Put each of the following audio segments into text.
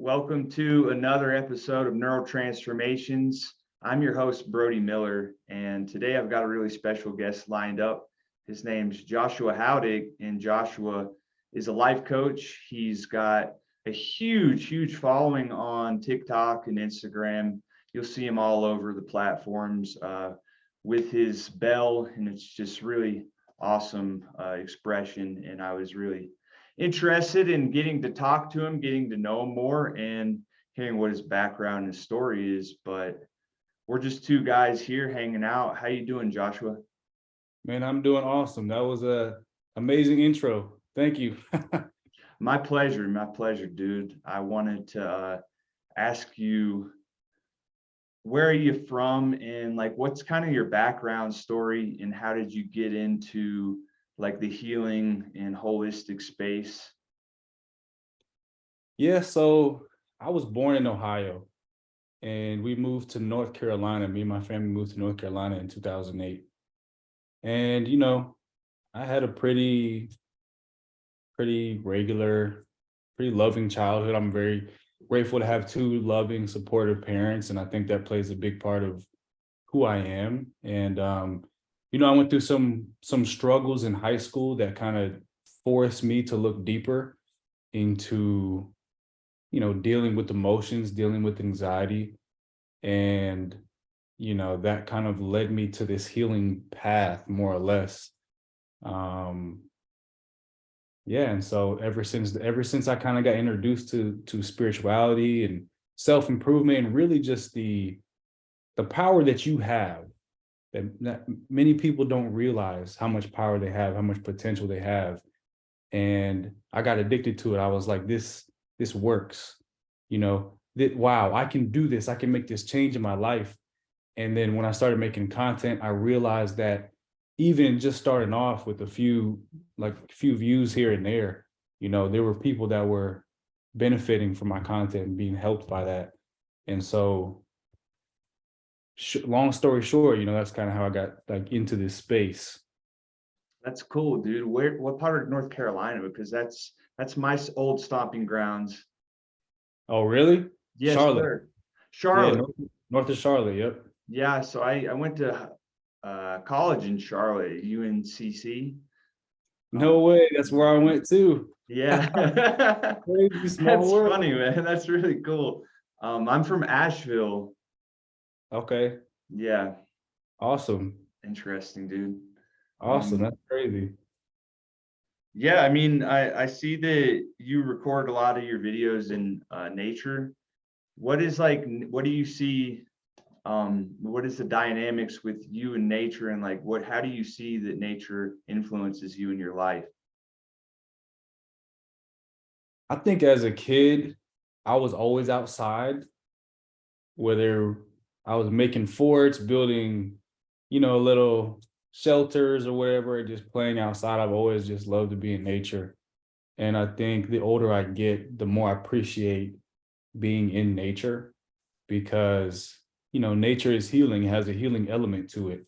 Welcome to another episode of Neural Transformations. I'm your host, Brody Miller, and today I've got a really special guest lined up. His name's Joshua Haudek, and Joshua is a life coach. He's got a huge following on TikTok and Instagram. You'll see him all over the platforms with his bell, and it's just really awesome expression. And I was really interested in getting to talk to him, getting to know him more, and hearing what his background and story is. But we're just two guys here hanging out. How you doing, Joshua? Man, I'm doing awesome. That was a amazing intro. Thank you. My pleasure, dude. I wanted to ask you, where are you from, and like what's kind of your background story, and how did you get into like the healing and holistic space? Yeah, so I was born in Ohio and we moved to North Carolina. Me and my family moved to North Carolina in 2008. And, I had a pretty regular, pretty loving childhood. I'm very grateful to have two loving, supportive parents. And I think that plays a big part of who I am. And, I went through some struggles in high school that kind of forced me to look deeper into, dealing with emotions, dealing with anxiety. And, that kind of led me to this healing path, more or less. Yeah, and so ever since I kind of got introduced to spirituality and self-improvement, and really just the power that you have, that many people don't realize how much power they have, how much potential they have. And I got addicted to it. I was like, this works, that wow, I can do this. I can make this change in my life. And then when I started making content, I realized that even just starting off with a few views here and there, there were people that were benefiting from my content and being helped by that. And so long story short, that's kind of how I got like into this space. That's cool, dude. What part of North Carolina? Because that's my old stomping grounds. Oh, really? Yes, Charlotte. sir. Yeah, Charlotte. north of Charlotte. Yep. Yeah, so I went to college in Charlotte, UNCC. No way. That's where I went too. Yeah. Crazy small That's world. funny, man. That's really cool. I'm from Asheville. Okay. Yeah, Awesome. interesting, dude. Awesome. That's crazy. Yeah, I mean, I see that you record a lot of your videos in nature. What do you see? What is the dynamics with you and nature, and like how do you see that nature influences you in your life? I think as a kid, I was always outside, whether I was making forts, building, little shelters or whatever, just playing outside. I've always just loved to be in nature. And I think the older I get, the more I appreciate being in nature, because, nature is healing, it has a healing element to it.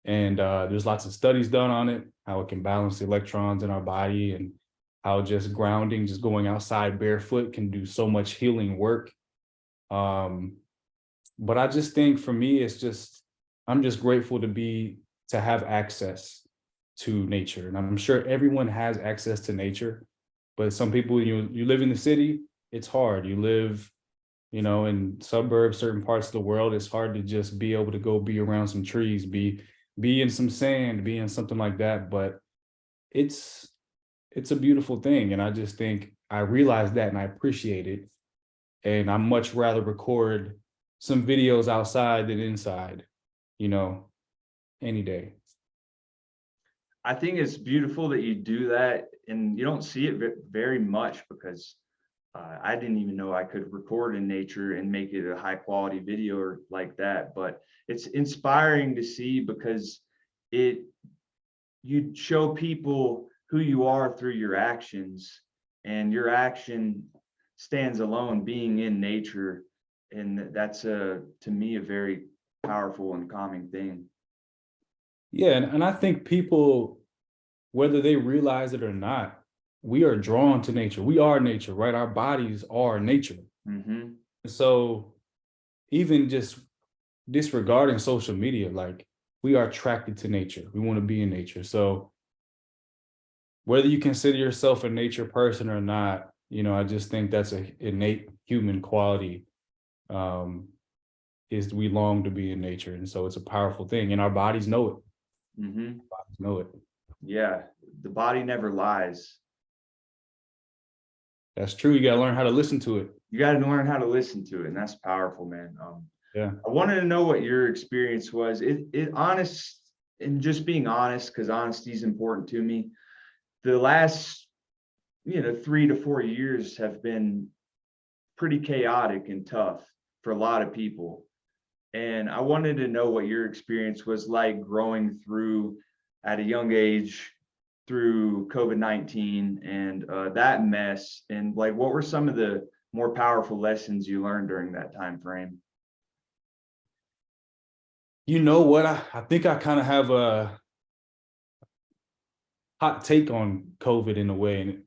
And there's lots of studies done on it, how it can balance the electrons in our body, and how just grounding, just going outside barefoot can do so much healing work. But I just think for me, I'm just grateful to have access to nature. And I'm sure everyone has access to nature, but some people, you live in the city, it's hard. You live, in suburbs, certain parts of the world, it's hard to just be able to go be around some trees, be in some sand, be in something like that. But it's a beautiful thing. And I just think I realize that and I appreciate it. And I much rather record some videos outside than inside, any day. I think it's beautiful that you do that, and you don't see it very much, because I didn't even know I could record in nature and make it a high quality video like that. But it's inspiring to see, because you show people who you are through your actions, and your action stands alone being in nature. And that's to me a very powerful and calming thing. Yeah, and I think people, whether they realize it or not, we are drawn to nature. We are nature, right? Our bodies are nature. Mm-hmm. So even just disregarding social media, like we are attracted to nature. We want to be in nature. So whether you consider yourself a nature person or not, I just think that's a innate human quality. Is we long to be in nature, and so it's a powerful thing, and our bodies know it. Mm-hmm. Bodies know it. Yeah, the body never lies. That's true. You got to learn how to listen to it. You got to learn how to listen to it, and that's powerful, man. Yeah. I wanted to know what your experience was. It honest, and just being honest, because honesty is important to me. The last, 3 to 4 years have been pretty chaotic and tough for a lot of people. And I wanted to know what your experience was like growing through at a young age through COVID-19 and that mess. And like, what were some of the more powerful lessons you learned during that time frame? You know what? I think I kind of have a hot take on COVID in a way.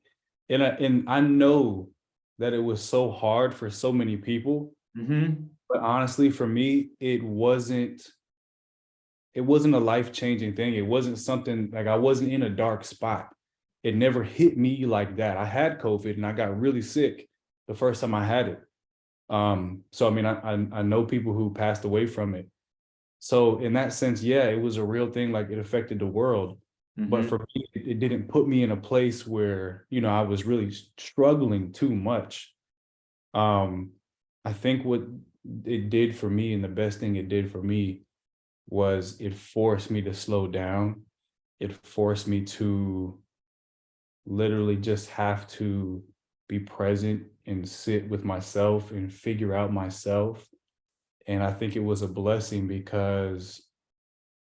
And I know that it was so hard for so many people. Mm-hmm. But honestly, for me, it wasn't a life-changing thing. It wasn't something like I wasn't in a dark spot. It never hit me like that. I had COVID and I got really sick the first time I had it. So I mean, I know people who passed away from it. So in that sense, yeah, it was a real thing. Like it affected the world. But Mm-hmm. for me, it didn't put me in a place where, I was really struggling too much. Um, I think what it did for me, and the best thing it did for me, was it forced me to slow down. It forced me to literally just have to be present and sit with myself and figure out myself. And I think it was a blessing because,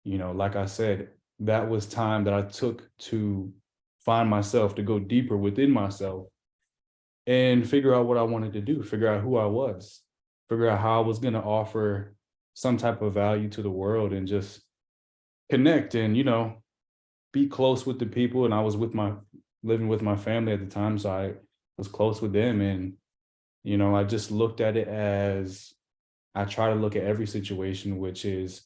like I said, that was time that I took to find myself, to go deeper within myself and figure out what I wanted to do, figure out who I was, figure out how I was going to offer some type of value to the world and just connect and, be close with the people. And I was living with my family at the time. So I was close with them. And, I just looked at it as I try to look at every situation, which is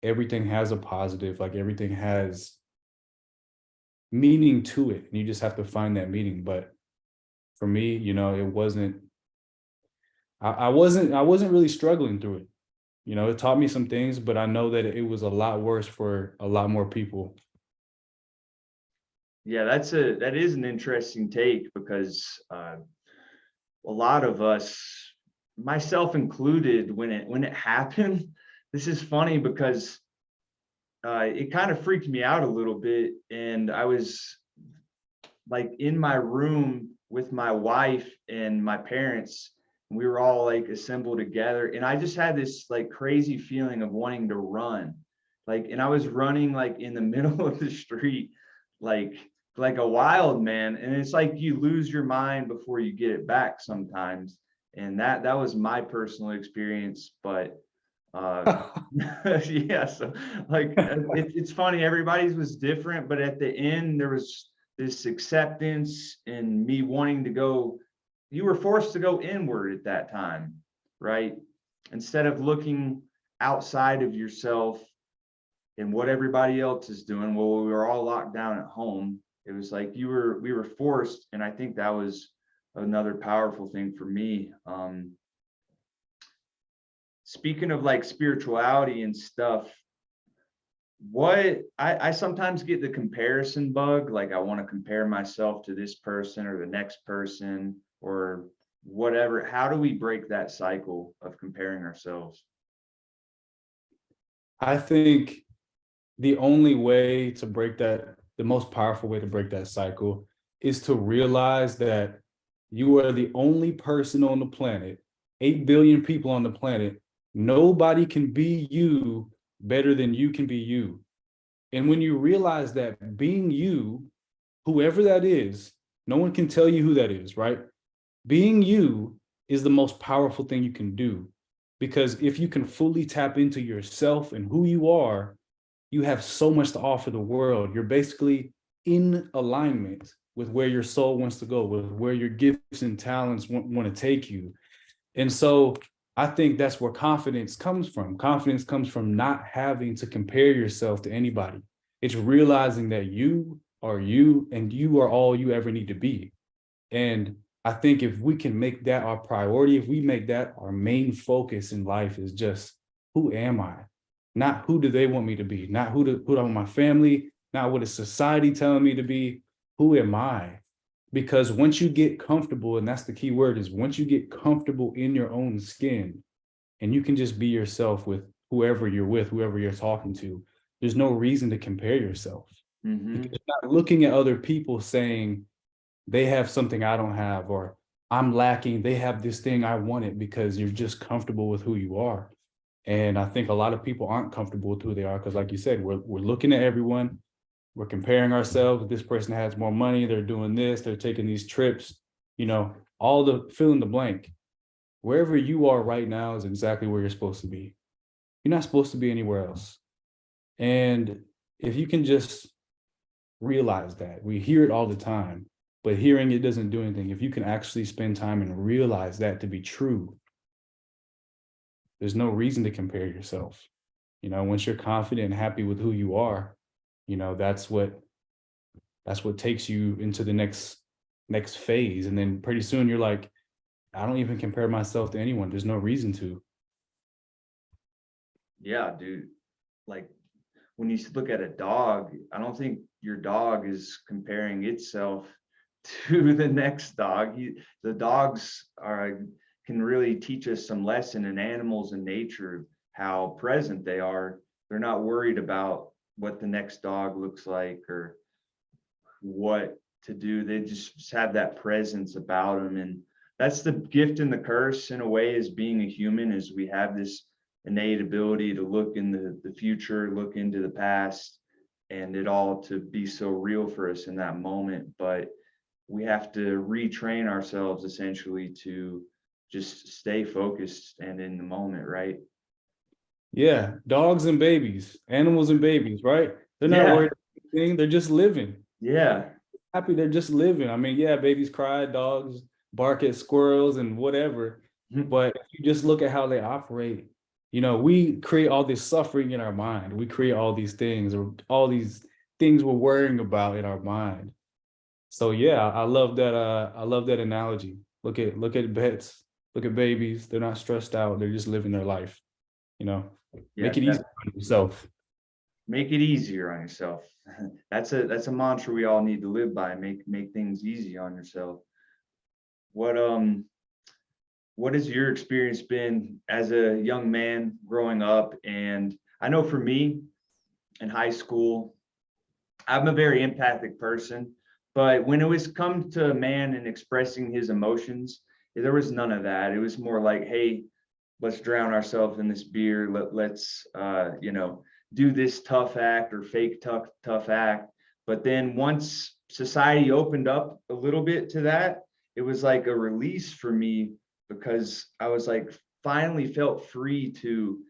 everything has a positive, like everything has meaning to it. And you just have to find that meaning. But for me, it wasn't, I wasn't really struggling through it. It taught me some things, but I know that it was a lot worse for a lot more people. Yeah, that is an interesting take because a lot of us, myself included, when it happened, this is funny because it kind of freaked me out a little bit, and I was like in my room with my wife and my parents. And we were all like assembled together, and I just had this like crazy feeling of wanting to run, and I was running like in the middle of the street, like like a wild man. And it's like you lose your mind before you get it back sometimes. And that was my personal experience. But yeah, so like it's funny, everybody's was different, but at the end there was this acceptance and me wanting to go. You were forced to go inward at that time, right? Instead of looking outside of yourself and what everybody else is doing. Well, we were all locked down at home. It was like we were forced. And I think that was another powerful thing for me. Speaking of like spirituality and stuff, what I sometimes get the comparison bug, like I want to compare myself to this person or the next person or whatever. How do we break that cycle of comparing ourselves? I think the only way to break that, the most powerful way to break that cycle, is to realize that you are the only person on the planet, 8 billion people on the planet. Nobody can be you better than you can be you. And when you realize that being you, whoever that is, no one can tell you who that is, right? Being you is the most powerful thing you can do. Because if you can fully tap into yourself and who you are, you have so much to offer the world. You're basically in alignment with where your soul wants to go, with where your gifts and talents want to take you. And so I think that's where confidence comes from. Confidence comes from not having to compare yourself to anybody. It's realizing that you are you and you are all you ever need to be. And I think if we can make that our priority, if we make that our main focus in life, is just, who am I? Not who do they want me to be, not who do I want my family, not what is society telling me to be. Who am I? Because once you get comfortable, and that's the key word, is once you get comfortable in your own skin and you can just be yourself with whoever you're with, whoever you're talking to, there's no reason to compare yourself. Because you're not looking at other people saying they have something I don't have, or I'm lacking, they have this thing I wanted, because you're just comfortable with who you are. And I think a lot of people aren't comfortable with who they are because, like you said, we're looking at everyone, we're comparing ourselves. This person has more money, they're doing this, they're taking these trips, all the fill in the blank. Wherever you are right now is exactly where you're supposed to be. You're not supposed to be anywhere else. And if you can just realize that, we hear it all the time, but hearing it doesn't do anything. If you can actually spend time and realize that to be true, there's no reason to compare yourself. Once you're confident and happy with who you are, that's what takes you into the next phase. And then pretty soon you're like, I don't even compare myself to anyone. There's no reason to. Yeah, dude. Like when you look at a dog, I don't think your dog is comparing itself to the next dog. The dogs can really teach us some lesson in animals and nature, how present they are. They're not worried about what the next dog looks like or what to do. They just have that presence about them. And that's the gift and the curse in a way, is being a human, is we have this innate ability to look in the future, look into the past, and it all to be so real for us in that moment. But we have to retrain ourselves essentially to just stay focused and in the moment, right? Yeah, dogs and babies, animals and babies, right? They're not worried about anything, they're just living. Yeah. Happy, they're just living. I mean, yeah, babies cry, dogs bark at squirrels and whatever. But if you just look at how they operate, we create all this suffering in our mind. We create all these things, or all these things we're worrying about in our mind. So yeah, I love that. I love that analogy. Look at pets, look at babies. They're not stressed out. They're just living their life. Make it easy on yourself. Make it easier on yourself. That's a mantra we all need to live by. Make things easy on yourself. What has your experience been as a young man growing up? And I know for me in high school, I'm a very empathic person, but when it was come to a man and expressing his emotions, there was none of that. It was more like, hey, let's drown ourselves in this beer. Let's do this tough act or fake tough act. But then once society opened up a little bit to that, it was like a release for me, because I was like finally felt free to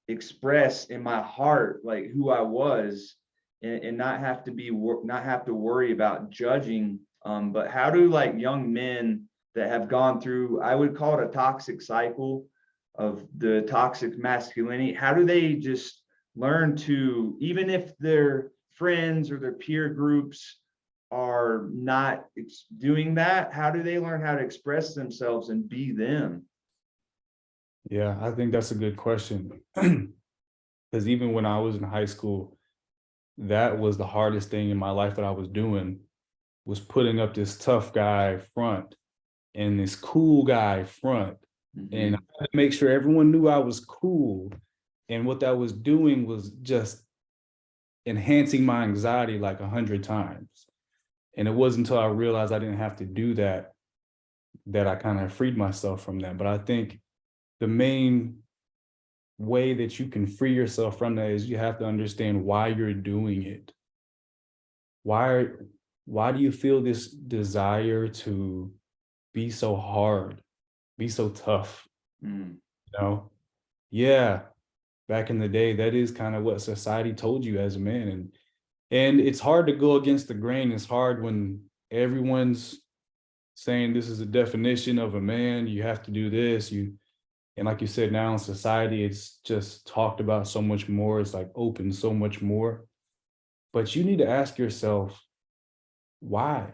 express in my heart like who I was, and not have to worry about judging. But how do like young men that have gone through, I would call it a toxic cycle of the toxic masculinity, how do they just learn to, even if their friends or their peer groups are not doing that, how do they learn how to express themselves and be them? Yeah, I think that's a good question. Because even when I was in high school, that was the hardest thing in my life that I was doing, was putting up this tough guy front and this cool guy front. And I had to make sure everyone knew I was cool. And what that was doing was just enhancing my anxiety like 100 times. And it wasn't until I realized I didn't have to do that I kind of freed myself from that. But I think the main way that you can free yourself from that is you have to understand why you're doing it. Why do you feel this desire to be so hard, be so tough? Yeah, back in the day, that is kind of what society told you as a man. And it's hard to go against the grain. It's hard when everyone's saying this is a definition of a man. You have to do this. And like you said, now in society, it's just talked about so much more. It's like open so much more. But you need to ask yourself, why?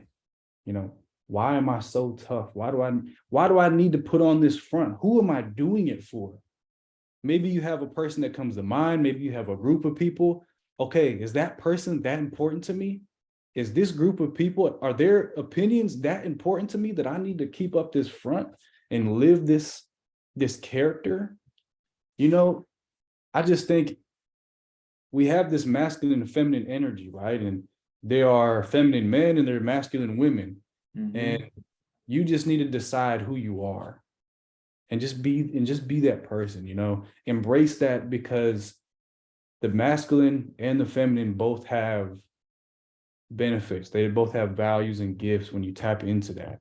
You know, why am I so tough? Why do I need to put on this front? Who am I doing it for? Maybe you have a person that comes to mind, maybe you have a group of people. Okay, is that person that important to me? Is this group of people, are their opinions that important to me that I need to keep up this front and live this character? You know, I just think we have this masculine and feminine energy, right? And there are feminine men and there are masculine women. Mhm. And you just need to decide who you are and just be that person, you know, embrace that, because the masculine and the feminine both have benefits. They both have values and gifts when you tap into that.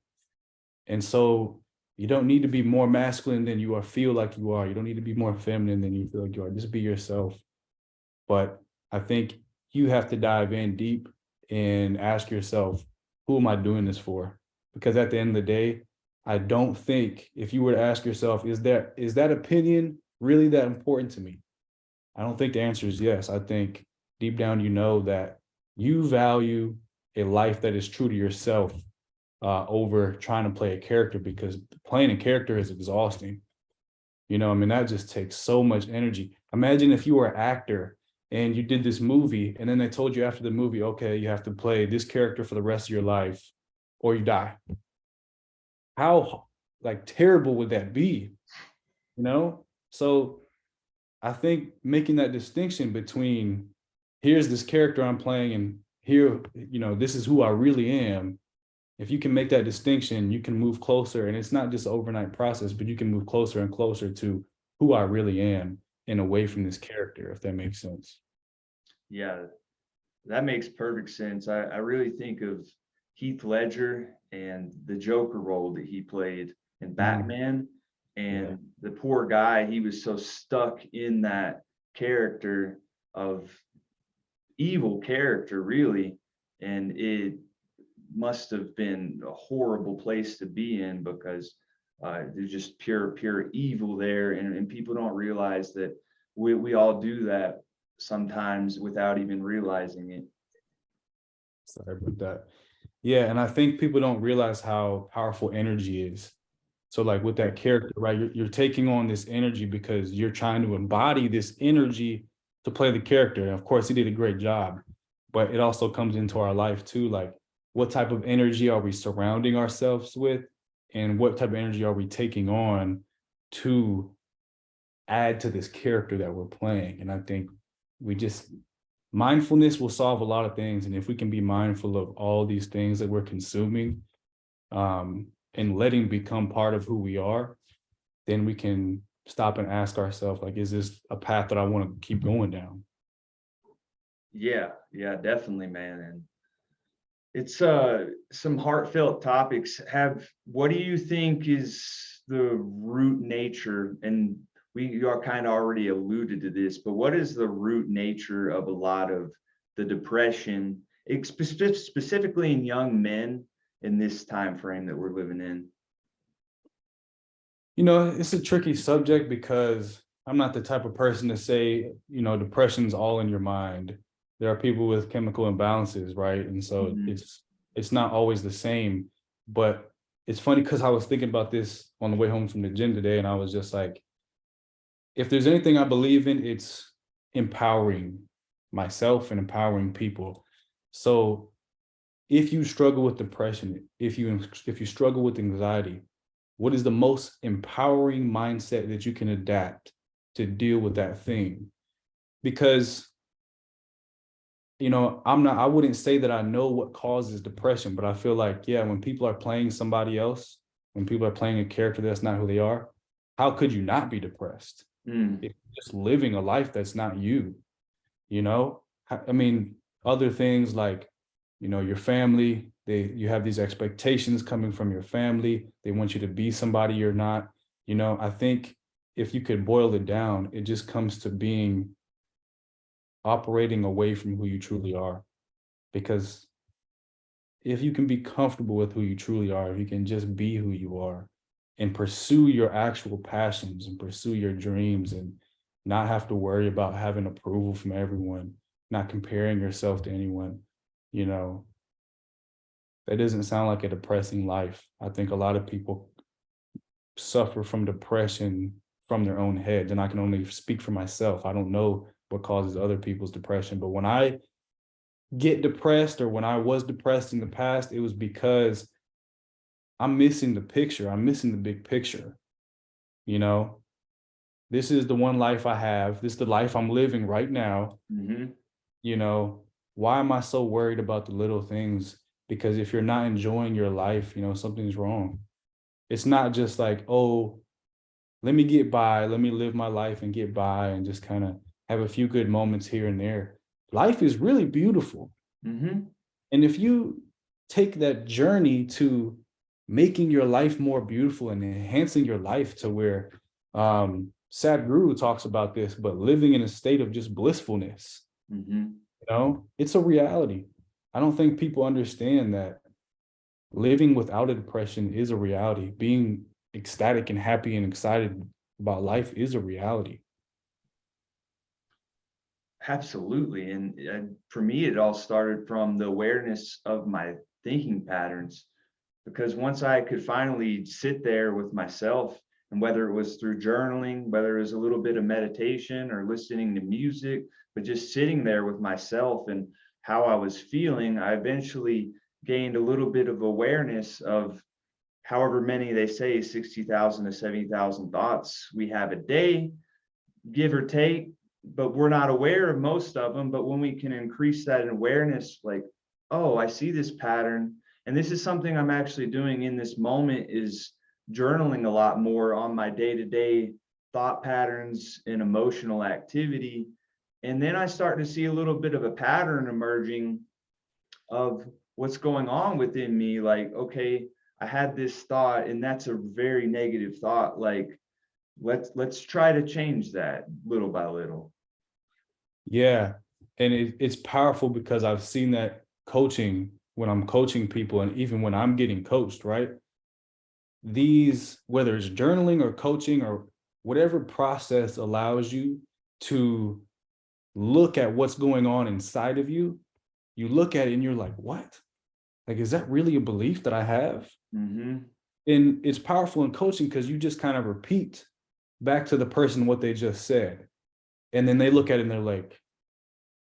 And so you don't need to be more masculine than you are, feel like you are. You don't need to be more feminine than you feel like you are. Just be yourself. But I think you have to dive in deep and ask yourself, who am I doing this for? Because at the end of the day, I don't think, if you were to ask yourself, is that opinion really that important to me? I don't think the answer is yes. I think deep down, you know that you value a life that is true to yourself over trying to play a character, because playing a character is exhausting. You know, I mean, that just takes so much energy. Imagine if you were an actor and you did this movie and then they told you after the movie, okay, you have to play this character for the rest of your life or you die. How like terrible would that be? You know? So I think making that distinction between, here's this character I'm playing and here, you know, this is who I really am. If you can make that distinction, you can move closer. And it's not just an overnight process, but you can move closer and closer to who I really am and away from this character, if that makes sense. Yeah, that makes perfect sense. I really think of Heath Ledger and the Joker role that he played in Batman. Yeah. And the poor guy, he was so stuck in that character of evil character, really. And it must have been a horrible place to be in, because there's just pure evil there. And people don't realize that we all do that sometimes without even realizing it. Sorry about that. Yeah, and I think people don't realize how powerful energy is. So like with that character, right, you're taking on this energy because you're trying to embody this energy to play the character. And of course, he did a great job, but it also comes into our life too. Like, what type of energy are we surrounding ourselves with? And what type of energy are we taking on to add to this character that we're playing? And I think we just, mindfulness will solve a lot of things. And if we can be mindful of all these things that we're consuming, and letting become part of who we are, then we can stop and ask ourselves, like, is this a path that I want to keep going down? Yeah, definitely, man. And it's some heartfelt topics. What do you think is the root nature? And you are kind of already alluded to this, but what is the root nature of a lot of the depression, specifically in young men in this time frame that we're living in? You know, it's a tricky subject because I'm not the type of person to say, you know, depression's all in your mind. There are people with chemical imbalances, right? And so it's not always the same. But it's funny because I was thinking about this on the way home from the gym today, and I was just like, if there's anything I believe in, it's empowering myself and empowering people. So if you struggle with depression, if you struggle with anxiety, what is the most empowering mindset that you can adapt to deal with that thing? Because, you know, I wouldn't say that I know what causes depression, but I feel like, yeah, when people are playing somebody else, when people are playing a character that's not who they are, how could you not be depressed? If you're just living a life that's not you, you know? I mean, other things like, you know, your family, you have these expectations coming from your family. They want you to be somebody you're not. You know, I think if you could boil it down, it just comes to being operating away from who you truly are. Because if you can be comfortable with who you truly are, if you can just be who you are and pursue your actual passions and pursue your dreams and not have to worry about having approval from everyone, not comparing yourself to anyone, you know, that doesn't sound like a depressing life. I think a lot of people suffer from depression from their own heads, and I can only speak for myself. I don't know what causes other people's depression, but when I get depressed or when I was depressed in the past, it was because I'm missing the picture. I'm missing the big picture. You know, this is the one life I have. This is the life I'm living right now. Mm-hmm. You know, why am I so worried about the little things? Because if you're not enjoying your life, you know, something's wrong. It's not just like, oh, let me get by, let me live my life and get by and just kind of have a few good moments here and there. Life is really beautiful. Mm-hmm. And if you take that journey to making your life more beautiful and enhancing your life to where Sadhguru talks about this, but living in a state of just blissfulness, Mm-hmm. you know, it's a reality. I don't think people understand that living without a depression is a reality. Being ecstatic and happy and excited about life is a reality. Absolutely. And for me, it all started from the awareness of my thinking patterns. Because once I could finally sit there with myself, and whether it was through journaling, whether it was a little bit of meditation or listening to music, but just sitting there with myself and how I was feeling, I eventually gained a little bit of awareness of however many they say 60,000 to 70,000 thoughts we have a day, give or take, but we're not aware of most of them. But when we can increase that awareness, like, oh, I see this pattern, and this is something I'm actually doing in this moment, is journaling a lot more on my day-to-day thought patterns and emotional activity. And then I start to see a little bit of a pattern emerging of what's going on within me. Like, okay, I had this thought and that's a very negative thought. Like, let's try to change that little by little. Yeah. And it's powerful because I've seen that coaching when I'm coaching people and even when I'm getting coached, right? These, whether it's journaling or coaching or whatever process allows you to look at what's going on inside of you, you look at it and you're like, what? Like, is that really a belief that I have? Mm-hmm. And it's powerful in coaching because you just kind of repeat back to the person what they just said. And then they look at it and they're like,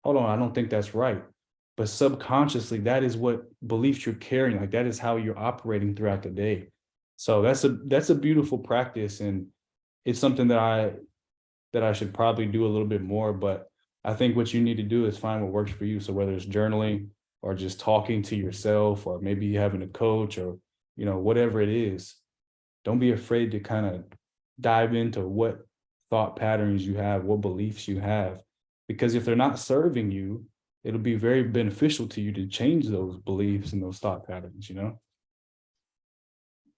hold on, I don't think that's right. But subconsciously, that is what beliefs you're carrying. Like that is how you're operating throughout the day. So that's a beautiful practice. And it's something that I should probably do a little bit more. But I think what you need to do is find what works for you. So whether it's journaling or just talking to yourself, or maybe having a coach or, you know, whatever it is, don't be afraid to kind of dive into what thought patterns you have, what beliefs you have, because if they're not serving you, it'll be very beneficial to you to change those beliefs and those thought patterns, you know?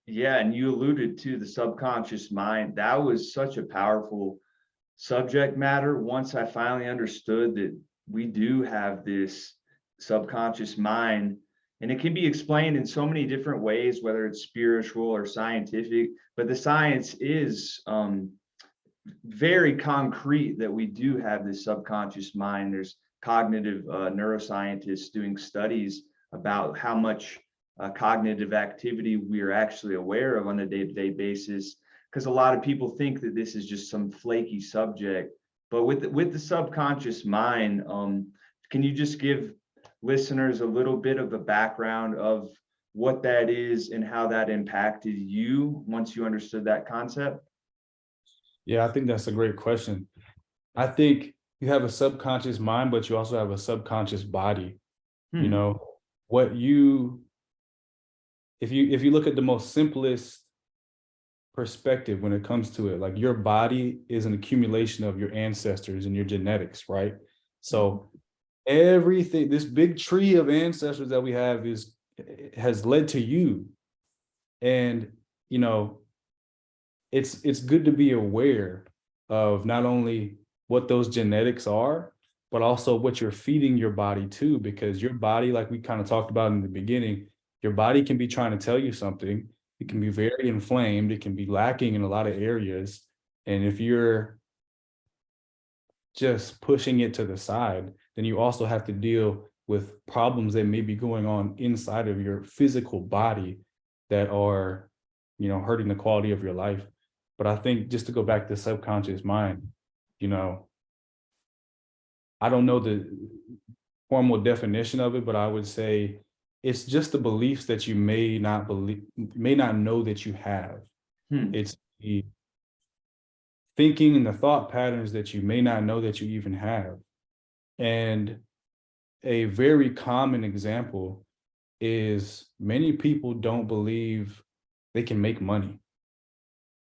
Yeah, and you alluded to the subconscious mind. That was such a powerful subject matter. Once I finally understood that we do have this subconscious mind, and it can be explained in so many different ways, whether it's spiritual or scientific, but the science is very concrete that we do have this subconscious mind. There's cognitive neuroscientists doing studies about how much cognitive activity we are actually aware of on a day-to-day basis, because a lot of people think that this is just some flaky subject. But with the subconscious mind, can you just give listeners a little bit of a background of what that is and how that impacted you once you understood that concept? Yeah, I think that's a great question. I think you have a subconscious mind, but you also have a subconscious body. You Hmm. know, what you if you look at the most simplest perspective when it comes to it, like your body is an accumulation of your ancestors and your genetics, right? So everything, this big tree of ancestors that we have has led to you. And you know, it's good to be aware of not only what those genetics are, but also what you're feeding your body too, because your body, like we kind of talked about in the beginning, your body can be trying to tell you something. It can be very inflamed. It can be lacking in a lot of areas. And if you're just pushing it to the side, then you also have to deal with problems that may be going on inside of your physical body that are, hurting the quality of your life. But I think just to go back to subconscious mind, you know, I don't know the formal definition of it, but I would say it's just the beliefs that you may not know that you have. It's the thinking and the thought patterns that you may not know that you even have. And a very common example is many people don't believe they can make money.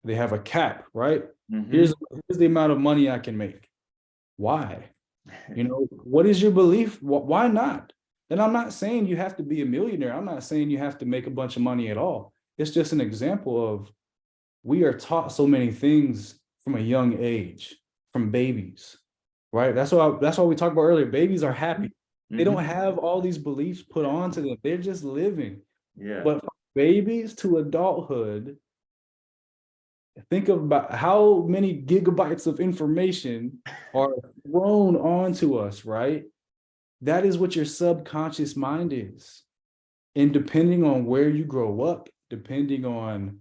They have a cap, right? Here's the amount of money I can make. Why? What is your belief? Why not? And I'm not saying you have to be a millionaire. I'm not saying you have to make a bunch of money at all. It's just an example of we are taught so many things from a young age, from babies, right? That's why we talked about earlier. Babies are happy. They don't have all these beliefs put onto them. They're just living. Yeah. But from babies to adulthood, think about how many gigabytes of information are thrown onto us, right? That is what your subconscious mind is. And depending on where you grow up, depending on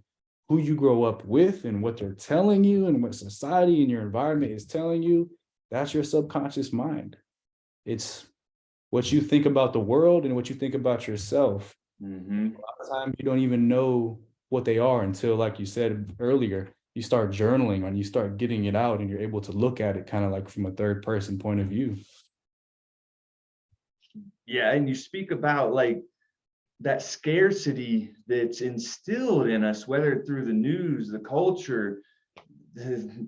who you grow up with and what they're telling you and what society and your environment is telling you, that's your subconscious mind. It's what you think about the world and what you think about yourself. A lot of times you don't even know what they are until, like you said earlier, you start journaling and you start getting it out and you're able to look at it kind of like from a third person point of view. Yeah, and you speak about like that scarcity that's instilled in us, whether through the news, the culture,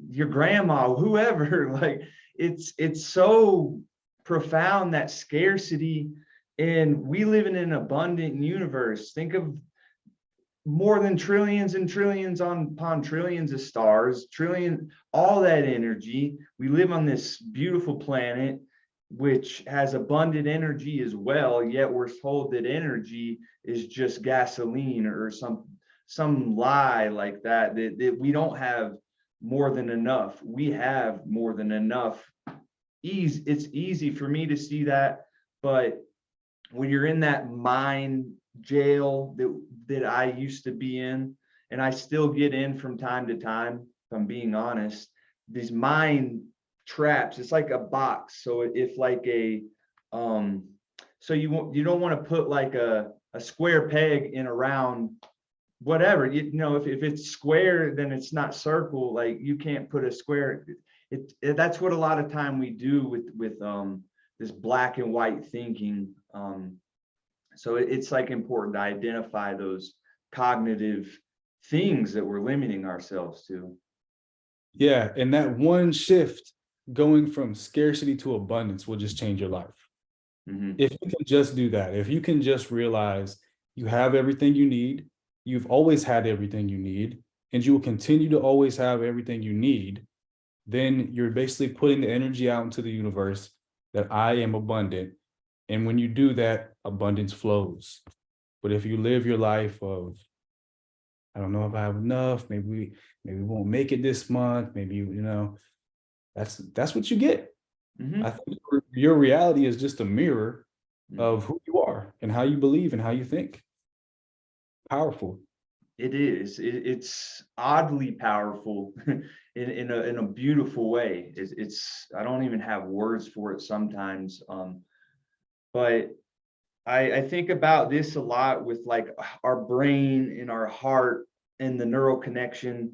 your grandma, whoever, like it's so profound, that scarcity. And we live in an abundant universe. Think of more than trillions and trillions upon trillions of stars, all that energy. We live on this beautiful planet, which has abundant energy as well, yet we're told that energy is just gasoline or some lie like that we don't have more than enough. We have more than enough. It's easy for me to see that, but when you're in that mind jail that I used to be in, and I still get in from time to time, if I'm being honest, these mind traps, it's like a box. So if like so you don't want to put like a square peg in a round whatever, if it's square, then it's not circle. Like you can't put a square. That's what a lot of time we do with this black and white thinking. So it's like important to identify those cognitive things that we're limiting ourselves to. Yeah, and that one shift going from scarcity to abundance will just change your life. If you can just do that, if you can just realize you have everything you need, you've always had everything you need, and you will continue to always have everything you need, then you're basically putting the energy out into the universe that I am abundant. And when you do that, abundance flows. But if you live your life of, I don't know if I have enough, maybe we won't make it this month, maybe, that's what you get. I think your reality is just a mirror of who you are and how you believe and how you think. Powerful. It is. It's oddly powerful in a beautiful way. It's I don't even have words for it sometimes. But I think about this a lot with like our brain and our heart and the neural connection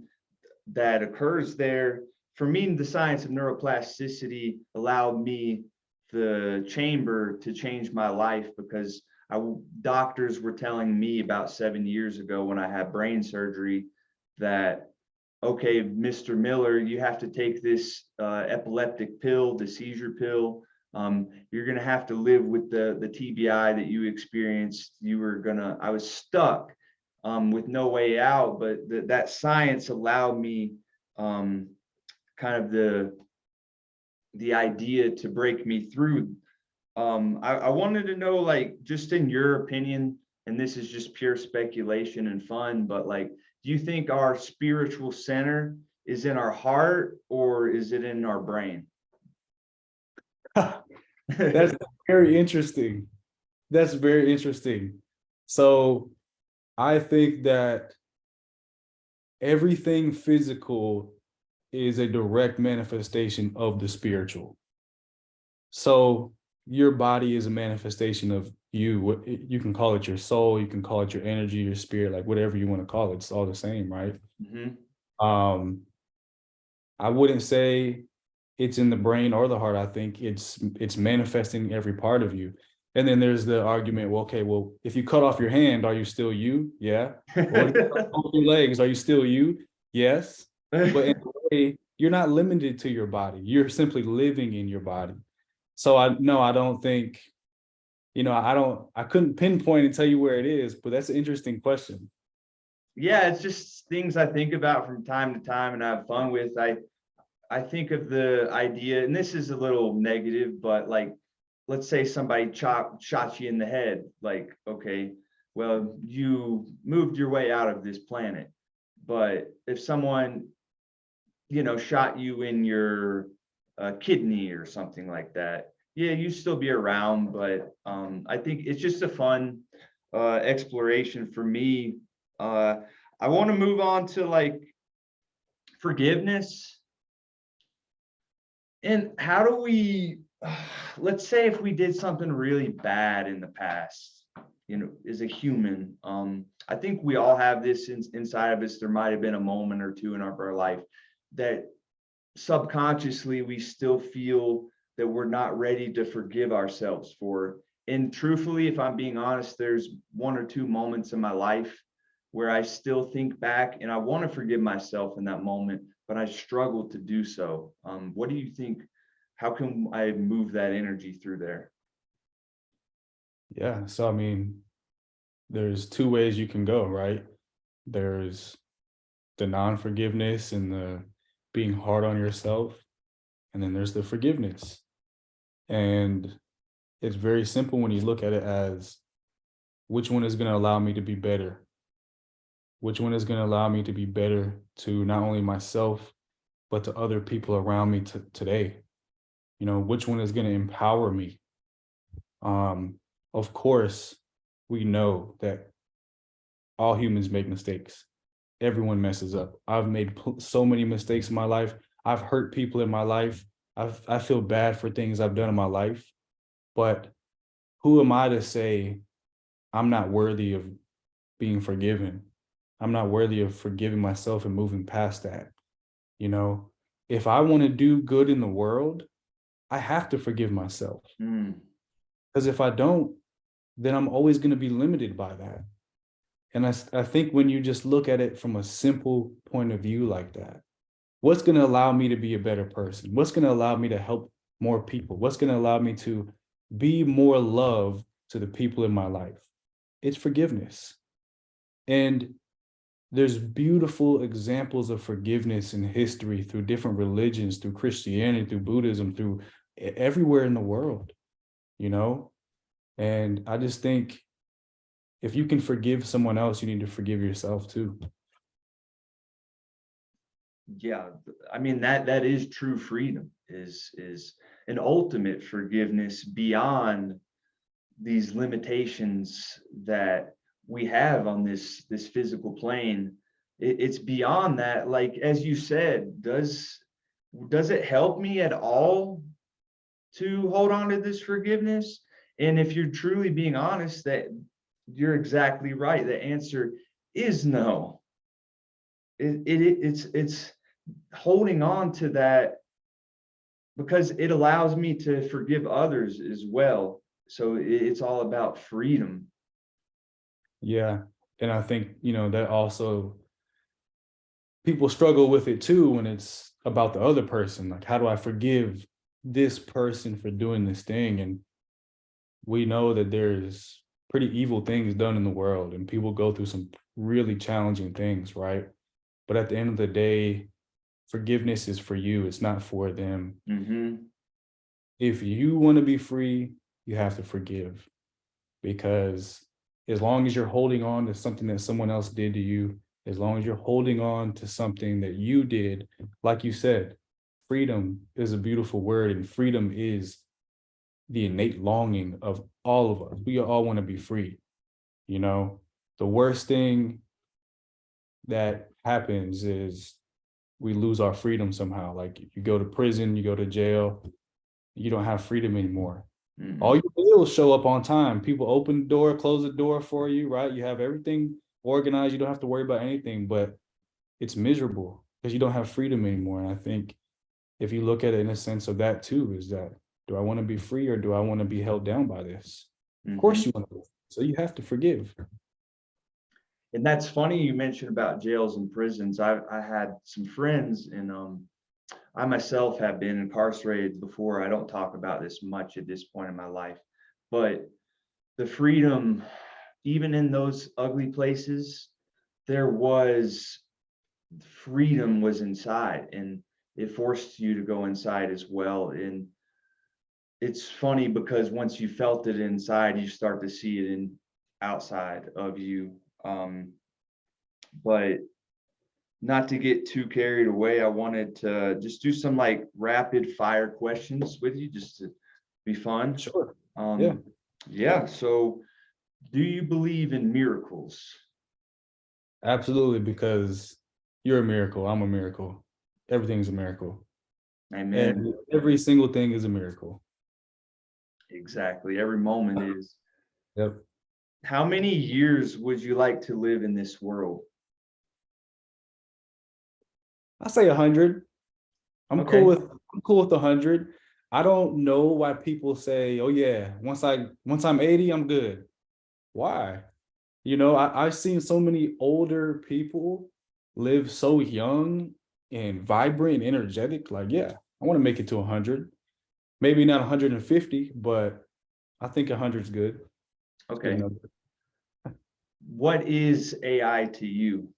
that occurs there. For me, the science of neuroplasticity allowed me the chamber to change my life, because doctors were telling me about 7 years ago when I had brain surgery that, okay, Mr. Miller, you have to take this epileptic pill, the seizure pill. You're going to have to live with the TBI that you experienced. I was stuck with no way out, but that science allowed me kind of the idea to break me through. I wanted to know, like, just in your opinion, and this is just pure speculation and fun, but like, do you think our spiritual center is in our heart or is it in our brain? That's very interesting. That's very interesting. So I think that everything physical is a direct manifestation of the spiritual. So your body is a manifestation of you. You can call it your soul, you can call it your energy, your spirit, like whatever you want to call it. It's all the same, right? Mm-hmm. I wouldn't say it's in the brain or the heart. I think it's manifesting every part of you. And then there's the argument, well, okay, well, if you cut off your hand, are you still you? Yeah. Well, if you cut off your legs, are you still you? Yes. But in a way, you're not limited to your body. You're simply living in your body. So I don't think, I couldn't pinpoint and tell you where it is, but that's an interesting question. Yeah, it's just things I think about from time to time and I have fun with. I think of the idea, and this is a little negative, but like, let's say somebody shot you in the head. Like, okay, well, you moved your way out of this planet. But if someone, shot you in your kidney or something like that, yeah, you still be around. But I think it's just a fun exploration for me. I want to move on to like forgiveness. And how do we, let's say if we did something really bad in the past, as a human, I think we all have this inside of us. There might have been a moment or two in our life that subconsciously we still feel that we're not ready to forgive ourselves for. And truthfully, if I'm being honest, there's one or two moments in my life where I still think back and I want to forgive myself in that moment, but I struggle to do so. What do you think? How can I move that energy through there? Yeah. So, I mean, there's two ways you can go, right? There's the non-forgiveness and the being hard on yourself. And then there's the forgiveness. And it's very simple when you look at it as which one is going to allow me to be better? Which one is going to allow me to be better to not only myself, but to other people around me today? Which one is going to empower me? Of course, we know that all humans make mistakes. Everyone messes up. I've made so many mistakes in my life. I've hurt people in my life. I feel bad for things I've done in my life. But who am I to say I'm not worthy of being forgiven? I'm not worthy of forgiving myself and moving past that. If I want to do good in the world, I have to forgive myself. Because if I don't, then I'm always going to be limited by that. And I think when you just look at it from a simple point of view like that, what's going to allow me to be a better person? What's going to allow me to help more people? What's going to allow me to be more love to the people in my life? It's forgiveness. And there's beautiful examples of forgiveness in history through different religions, through Christianity, through Buddhism, through everywhere in the world, And I just think if you can forgive someone else, you need to forgive yourself too. Yeah, I mean that is true freedom, is an ultimate forgiveness beyond these limitations that we have on this physical plane. It's beyond that. Like as you said, does it help me at all to hold on to this forgiveness? And if you're truly being honest, that you're exactly right. The answer is no. It's holding on to that because it allows me to forgive others as well. So it's all about freedom. Yeah. And I think, that also people struggle with it too when it's about the other person. Like, how do I forgive this person for doing this thing? And we know that there's pretty evil things done in the world and people go through some really challenging things, right? But at the end of the day, forgiveness is for you. It's not for them. Mm-hmm. if you want to be free, you have to forgive, because as long as you're holding on to something that someone else did to you, as long as you're holding on to something that you did, like you said, freedom is a beautiful word, and freedom is the innate longing of all of us. We all want to be free. You know, the worst thing that happens is we lose our freedom somehow. Like you go to prison, you go to jail, you don't have freedom anymore. All Mm-mm. your bills show up on time. People open the door, close the door for you, right? You have everything organized. You don't have to worry about anything, but it's miserable because you don't have freedom anymore. And I think if you look at it in a sense of that too, is that, do I want to be free or do I want to be held down by this? Of course Mhm. you want to. So you have to forgive. And that's funny you mentioned about jails and prisons. I had some friends, and I myself have been incarcerated before. I don't talk about this much at this point in my life, but the freedom, even in those ugly places, there was freedom was inside, and it forced you to go inside as well. And it's funny because once you felt it inside, you start to see it in outside of you. But not to get too carried away, I wanted to just do some like rapid fire questions with you just to be fun. Sure. Yeah, Um, yeah. So, do you believe in miracles? absolutely. Because you're a miracle. I'm a miracle. Everything's a miracle. Amen. And every single thing is a miracle. Exactly. Every moment is. Yep. How many years would you like to live in this world? I say 100. I'm cool Okay. with I'm cool with 100. I don't know why people say, "Oh yeah, once I'm 80, I'm good." Why? You know, I've seen so many older people live so young and vibrant and energetic. Like, yeah, I want to make it to 100. Maybe not 150, but I think 100 is good. It's good Okay. enough. What is AI to you?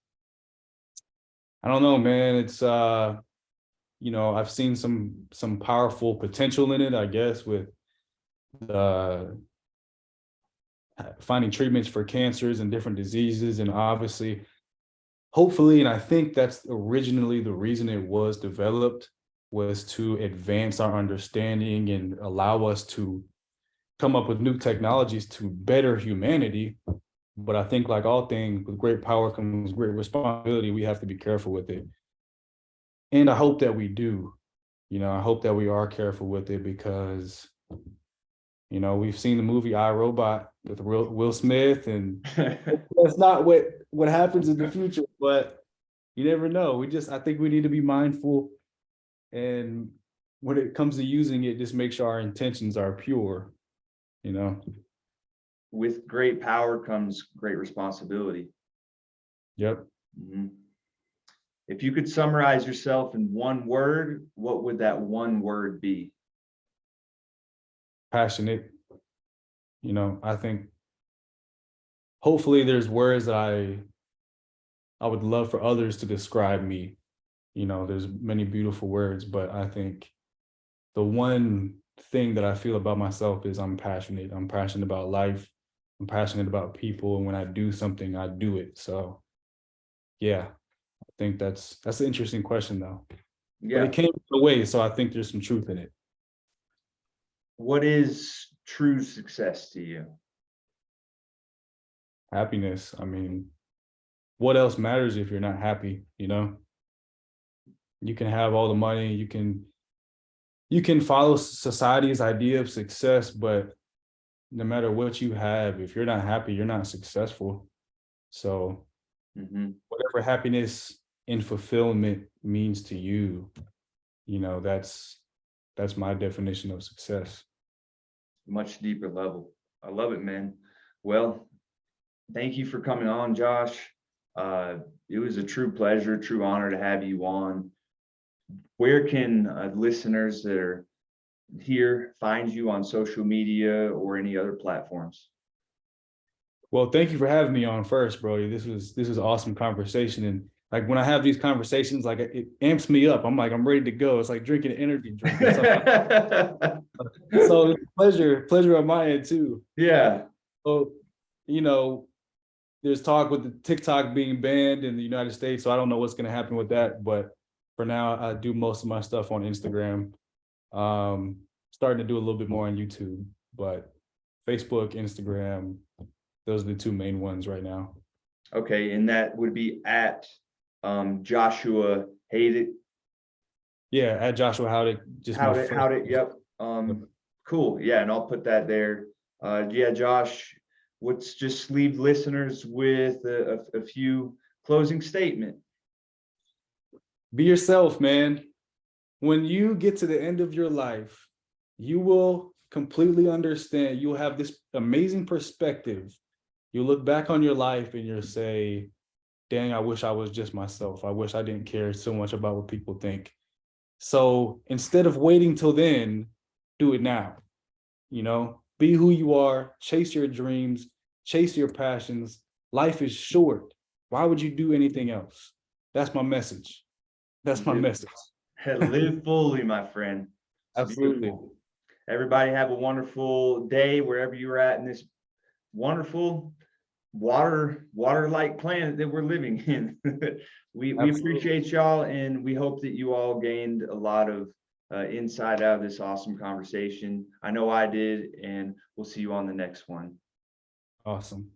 I don't know, man. It's I've seen some powerful potential in it, I guess, with the finding treatments for cancers and different diseases. And obviously, hopefully, and I think that's originally the reason it was developed, was to advance our understanding and allow us to come up with new technologies to better humanity. But I think, like all things, with great power comes great responsibility. We have to be careful with it. And I hope that we do. I hope that we are careful with it, because we've seen the movie I, Robot with Will Smith, and that's not what happens in the future, but you never know. I think we need to be mindful, and when it comes to using it, just make sure our intentions are pure, you know. With great power comes great responsibility. Yep. Mhm. If you could summarize yourself in one word, what would that one word be? Passionate. I think hopefully there's words that I would love for others to describe me. There's many beautiful words, but I think the one thing that I feel about myself is I'm passionate. I'm passionate about life. I'm passionate about people. And when I do something, I do it. So yeah, I think that's an interesting question though. But it Yeah. came away, so I think there's some truth in it. What is true success to you? Happiness. I mean, what else matters if you're not happy? You can have all the money, you can follow society's idea of success, but no matter what you have, if you're not happy, you're not successful. So Mhm. whatever happiness and fulfillment means to you, that's my definition of success. Much deeper level. I love it, man. Well, thank you for coming on, Josh. Uh, it was a true pleasure, true honor to have you on. Where can listeners that are here find you on social media or any other platforms? Well, thank you for having me on first, Brody. This was awesome conversation, and like when I have these conversations, like it amps me up. I'm like, I'm ready to go. It's like drinking an energy drink. So it's a pleasure on my end too. Yeah. So, you know, there's talk with the TikTok being banned in the United States. So I don't know what's going to happen with that. But for now, I do most of my stuff on Instagram. Starting to do a little bit more on YouTube, but Facebook, Instagram, those are the two main ones right now. Okay, and that would be at Joshua Haudek. Yeah, at Joshua Haudek. Just my first. Haudek, yep. Cool. Yeah, and I'll put that there. Yeah, Josh, let's just leave listeners with a few closing statement. Be yourself, man. When you get to the end of your life, you will completely understand. You'll have this amazing perspective. You look back on your life and you'll say, dang, I wish I was just myself. I wish I didn't care so much about what people think. So instead of waiting till then, do it now. You know, be who you are, chase your dreams, chase your passions. Life is short. Why would you do anything else? That's my message. That's my message. Live fully, my friend. It's Absolutely. beautiful. Everybody have a wonderful day wherever you're at in this wonderful water-like planet that we're living in. we appreciate y'all, and we hope that you all gained a lot of insight out of this awesome conversation. I know I did, and we'll see you on the next one. Awesome.